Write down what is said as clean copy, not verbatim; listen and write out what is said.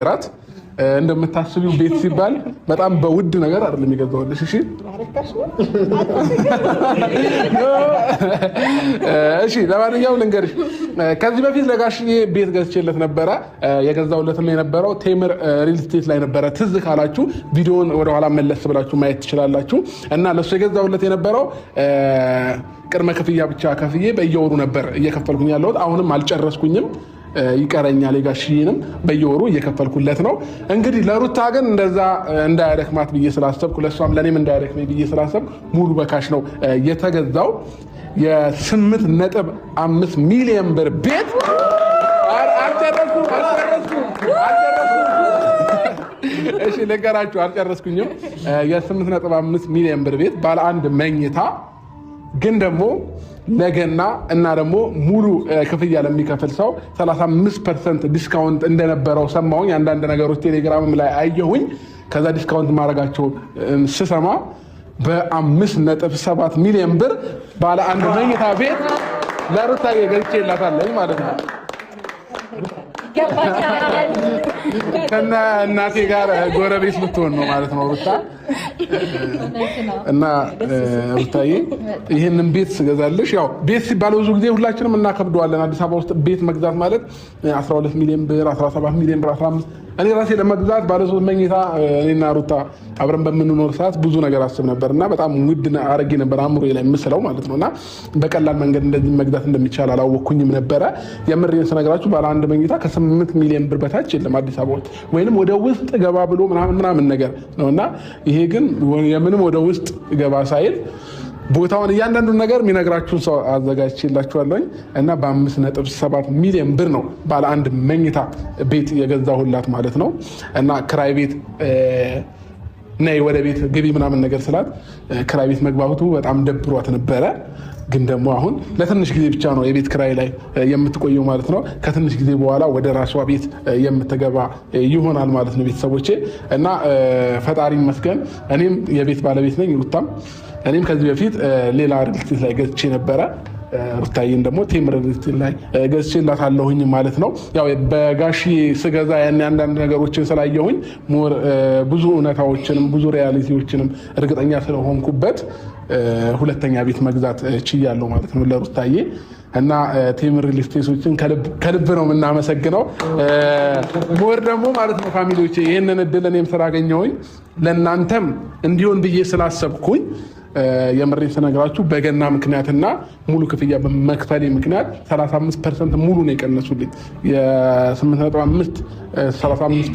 ራት እንደምታስቢው ቤት ሲባል በጣም በውድ ነገር አይደለም የገዛሁልሽ። እሺ እሺ፣ ለማንኛውም ልንገርሽ፣ ከዚህ በፊት ለጋሽዬ ቤት ገዝቼለት ነበረ። የገዛሁለትም የነበረው ቴምር ሪል ስቴት ላይ ነበረ። ትዝ ካላችሁ ቪዲዮውን ወደ ኋላ መለስ ብላችሁ ማየት ትችላላችሁ። እና ለሱ የገዛሁለት የነበረው ቅድመ ክፍያ ብቻ ከፍዬ በየወሩ ነበር እየከፈልኩኝ ያለሁት። አሁንም አልጨረስኩኝም፣ ይቀረኛል። የጋሽዬንም በየወሩ እየከፈልኩለት ነው። እንግዲህ ለሩታ ግን እንደዛ እንዳያደክማት ብዬ ስላሰብኩ፣ ለሷም ለኔም እንዳያደክመኝ ብዬ ስላሰብኩ ሙሉ በካሽ ነው የተገዛው። የ8.5 ሚሊዮን ብር ቤት አልጨረስኩም። እሺ ልንገራችሁ፣ አልጨረስኩኝም። የ8.5 ሚሊዮን ብር ቤት ባለ አንድ መኝታ ግን ደግሞ ነገና እና ደግሞ ሙሉ ክፍያ ለሚከፍል ሰው 35% ዲስካውንት እንደነበረው ሰማሁኝ። አንዳንድ ነገሮች ቴሌግራምም ላይ አየሁኝ። ከዛ ዲስካውንት ማድረጋቸው ስሰማ በ5.7 ሚሊዮን ብር ባለ አንድ መኝታ ቤት ለሩታ ገዝቼላታለሁ ማለት ነው። ከና እናቴ ጋር ጎረቤት ልትሆን ነው ማለት ነው ሩታ። እና ሩታዬ ይሄንን ቤት ስገዛልሽ፣ ያው ቤት ሲባል ብዙ ጊዜ ሁላችንም እናከብደዋለን። አዲስ አበባ ውስጥ ቤት መግዛት ማለት 12 ሚሊዮን ብር፣ 17 ሚሊዮን ብር፣ 15። እኔ ራሴ ለመግዛት ባለ 3 መኝታ እኔና ሩታ አብረን በምንኖር ሰዓት ብዙ ነገር አስብ ነበር እና በጣም ውድ አረጌ ነበር አእምሮዬ ላይ የምስለው ማለት ነው። እና በቀላል መንገድ እንደዚህ መግዛት እንደሚቻል አላወቅኩኝም ነበረ። የምሬን ስነግራችሁ ባለ አንድ መኝታ ከ8 ሚሊዮን ብር በታች የለም አዲስ አበባ ውስጥ፣ ወይንም ወደ ውስጥ ገባ ብሎ ምናምን ነገር ነው። እና ይሄ ግን የምንም ወደ ውስጥ ገባ ሳይል ቦታውን እያንዳንዱን ነገር የሚነግራችሁን ሰው አዘጋጅቼላችኋለሁ። እና በ5.7 ሚሊዮን ብር ነው ባለ አንድ መኝታ ቤት የገዛሁላት ማለት ነው። እና ክራይ ቤት ነይ ወደ ቤት ግቢ ምናምን ነገር ስላት ክራይ ቤት መግባቱ በጣም ደብሯት ነበረ። ግን ደግሞ አሁን ለትንሽ ጊዜ ብቻ ነው የቤት ክራይ ላይ የምትቆየው ማለት ነው። ከትንሽ ጊዜ በኋላ ወደ ራሷ ቤት የምትገባ ይሆናል ማለት ነው ቤተሰቦቼ። እና ፈጣሪ ይመስገን እኔም የቤት ባለቤት ነኝ፣ ሩታም። እኔም ከዚህ በፊት ሌላ ሪል ስቴት ላይ ገዝቼ ነበረ። ሩታዬን ደግሞ ቴምር ሪል ስቴት ላይ ገዝቼላታለሁኝ ማለት ነው። ያው በጋሽዬ ስገዛ ያን አንዳንድ ነገሮችን ስላየሁኝ ሞር ብዙ እውነታዎችንም ብዙ ሪያሊቲዎችንም እርግጠኛ ስለሆንኩበት ሁለተኛ ቤት መግዛት ችያለሁ ማለት ነው ለሩታዬ። እና ቴምር ሪል ስቴቶችን ከልብ ነው የምናመሰግነው። ሞር ደግሞ ማለት ነው ፋሚሊዎቼ ይህንን እድል እኔም ስላገኘሁኝ ለእናንተም እንዲሆን ብዬ ስላሰብኩኝ የምሬን ስነግራችሁ በገና ምክንያትና ሙሉ ክፍያ በመክፈሌ ምክንያት 35% ሙሉ ነው የቀነሱልኝ። የ8.5 35